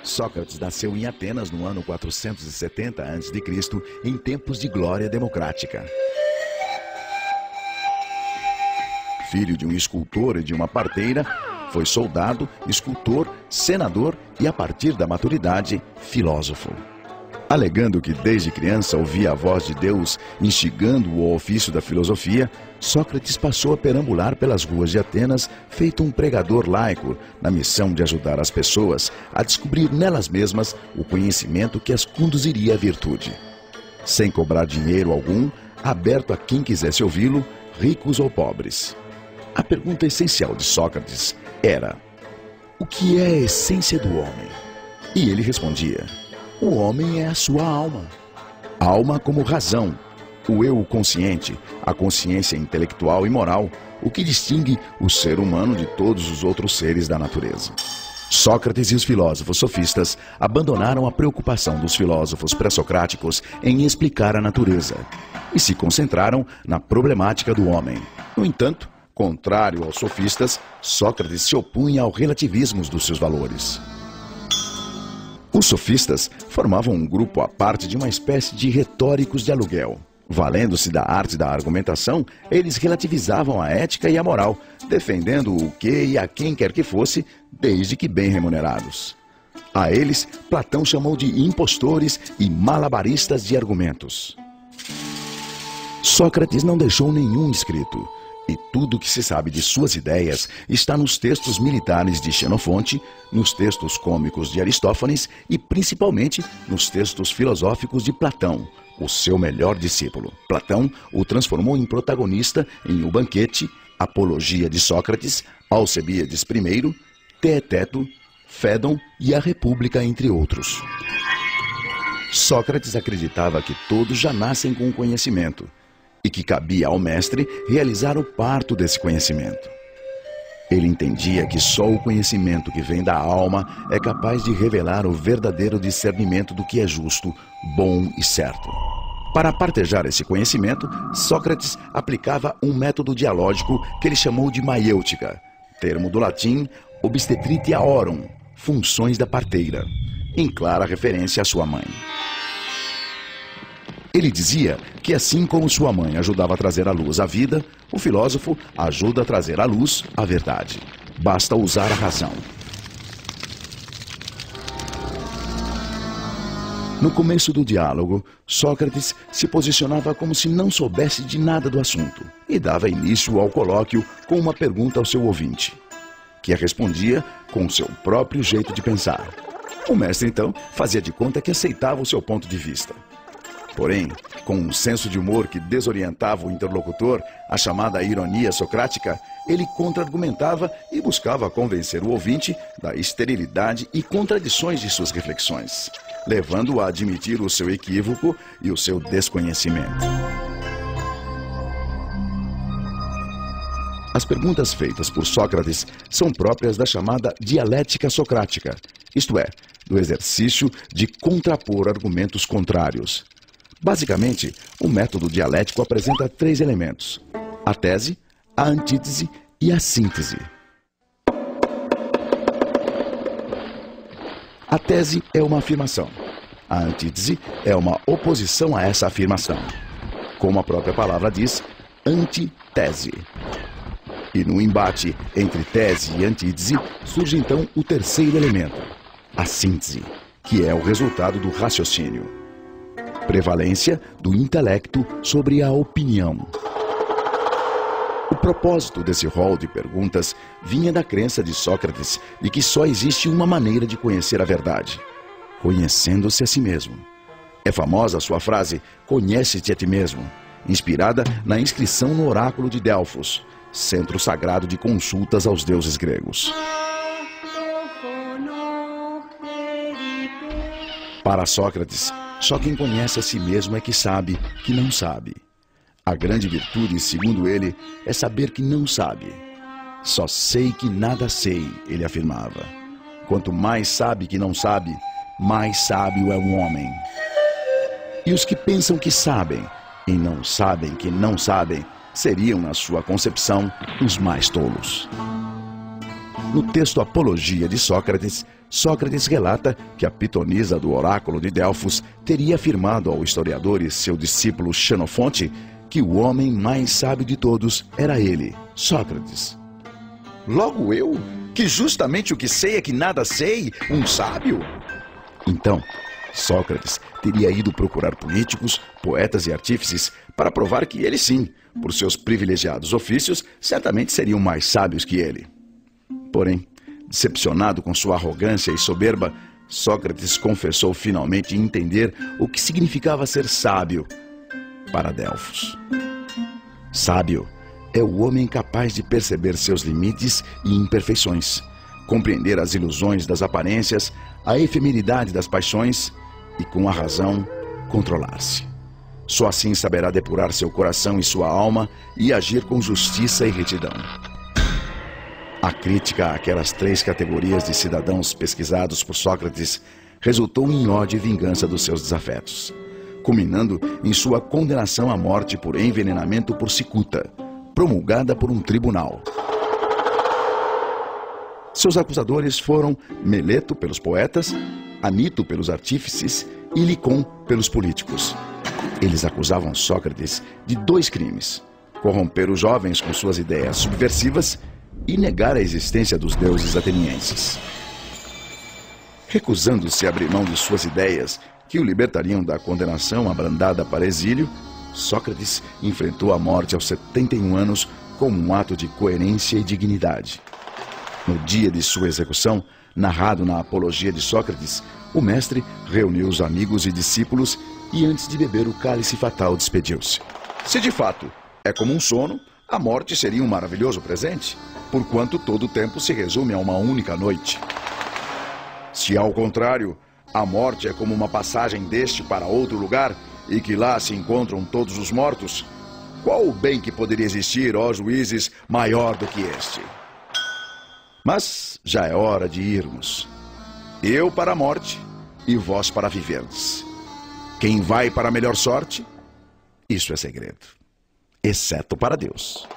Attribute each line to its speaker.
Speaker 1: Sócrates nasceu em Atenas no ano 470 a.C., em tempos de glória democrática. Filho de um escultor e de uma parteira, foi soldado, escultor, senador e, a partir da maturidade, filósofo. Alegando que desde criança ouvia a voz de Deus instigando-o ao ofício da filosofia, Sócrates passou a perambular pelas ruas de Atenas, feito um pregador laico, na missão de ajudar as pessoas a descobrir nelas mesmas o conhecimento que as conduziria à virtude. Sem cobrar dinheiro algum, aberto a quem quisesse ouvi-lo, ricos ou pobres. A pergunta essencial de Sócrates era: o que é a essência do homem? E ele respondia: o homem é a sua alma. Alma como razão, o eu consciente, a consciência intelectual e moral, o que distingue o ser humano de todos os outros seres da natureza. Sócrates e os filósofos sofistas abandonaram a preocupação dos filósofos pré-socráticos em explicar a natureza e se concentraram na problemática do homem. No entanto, contrário aos sofistas, Sócrates se opunha ao relativismo dos seus valores. Os sofistas formavam um grupo à parte de uma espécie de retóricos de aluguel. Valendo-se da arte da argumentação, eles relativizavam a ética e a moral, defendendo o que e a quem quer que fosse, desde que bem remunerados. A eles, Platão chamou de impostores e malabaristas de argumentos. Sócrates não deixou nenhum escrito, e tudo o que se sabe de suas ideias está nos textos militares de Xenofonte, nos textos cômicos de Aristófanes e principalmente nos textos filosóficos de Platão, o seu melhor discípulo. Platão o transformou em protagonista em O Banquete, Apologia de Sócrates, Alcebíades I, Teeteto, Fédon e A República, entre outros. Sócrates acreditava que todos já nascem com conhecimento e que cabia ao mestre realizar o parto desse conhecimento. Ele entendia que só o conhecimento que vem da alma é capaz de revelar o verdadeiro discernimento do que é justo, bom e certo. Para partejar esse conhecimento, Sócrates aplicava um método dialógico que ele chamou de maiêutica, termo do latim obstetritiaorum, funções da parteira, em clara referência à sua mãe. Ele dizia que assim como sua mãe ajudava a trazer à luz a vida, o filósofo ajuda a trazer à luz a verdade. Basta usar a razão. No começo do diálogo, Sócrates se posicionava como se não soubesse de nada do assunto e dava início ao colóquio com uma pergunta ao seu ouvinte, que a respondia com o seu próprio jeito de pensar. O mestre, então, fazia de conta que aceitava o seu ponto de vista. Porém, com um senso de humor que desorientava o interlocutor, a chamada ironia socrática, ele contra-argumentava e buscava convencer o ouvinte da esterilidade e contradições de suas reflexões, levando-o a admitir o seu equívoco e o seu desconhecimento. As perguntas feitas por Sócrates são próprias da chamada dialética socrática, isto é, do exercício de contrapor argumentos contrários. Basicamente, o método dialético apresenta 3 elementos: a tese, a antítese e a síntese. A tese é uma afirmação. A antítese é uma oposição a essa afirmação. Como a própria palavra diz, antitese. E no embate entre tese e antítese surge então o terceiro elemento, a síntese, que é o resultado do raciocínio. Prevalência do intelecto sobre a opinião. O propósito desse rol de perguntas vinha da crença de Sócrates de que só existe uma maneira de conhecer a verdade: conhecendo-se a si mesmo. É famosa a sua frase, conhece-te a ti mesmo, inspirada na inscrição no oráculo de Delfos, centro sagrado de consultas aos deuses gregos. Para Sócrates, só quem conhece a si mesmo é que sabe que não sabe. A grande virtude, segundo ele, é saber que não sabe. Só sei que nada sei, ele afirmava. Quanto mais sabe que não sabe, mais sábio é um homem. E os que pensam que sabem e não sabem que não sabem, seriam, na sua concepção, os mais tolos. No texto Apologia de Sócrates, Sócrates relata que a pitonisa do oráculo de Delfos teria afirmado ao historiador e seu discípulo Xenofonte que o homem mais sábio de todos era ele, Sócrates.
Speaker 2: Logo eu, que justamente o que sei é que nada sei, um sábio?
Speaker 1: Então, Sócrates teria ido procurar políticos, poetas e artífices para provar que ele sim, por seus privilegiados ofícios, certamente seriam mais sábios que ele. Porém, decepcionado com sua arrogância e soberba, Sócrates confessou finalmente entender o que significava ser sábio para Delfos. Sábio é o homem capaz de perceber seus limites e imperfeições, compreender as ilusões das aparências, a efemeridade das paixões e, com a razão, controlar-se. Só assim saberá depurar seu coração e sua alma e agir com justiça e retidão. A crítica àquelas 3 categorias de cidadãos pesquisados por Sócrates resultou em ódio e vingança dos seus desafetos, culminando em sua condenação à morte por envenenamento por cicuta, promulgada por um tribunal. Seus acusadores foram Meleto pelos poetas, Anito pelos artífices e Licon pelos políticos. Eles acusavam Sócrates de 2 crimes: corromper os jovens com suas ideias subversivas e negar a existência dos deuses atenienses. Recusando-se a abrir mão de suas ideias, que o libertariam da condenação abrandada para exílio, Sócrates enfrentou a morte aos 71 anos como um ato de coerência e dignidade. No dia de sua execução, narrado na Apologia de Sócrates, o mestre reuniu os amigos e discípulos e, antes de beber o cálice fatal, despediu-se.
Speaker 2: Se de fato é como um sono, a morte seria um maravilhoso presente, porquanto todo o tempo se resume a uma única noite. Se, ao contrário, a morte é como uma passagem deste para outro lugar e que lá se encontram todos os mortos, qual o bem que poderia existir, ó juízes, maior do que este? Mas já é hora de irmos. Eu para a morte e vós para viverdes. Quem vai para a melhor sorte, isso é segredo, exceto para Deus.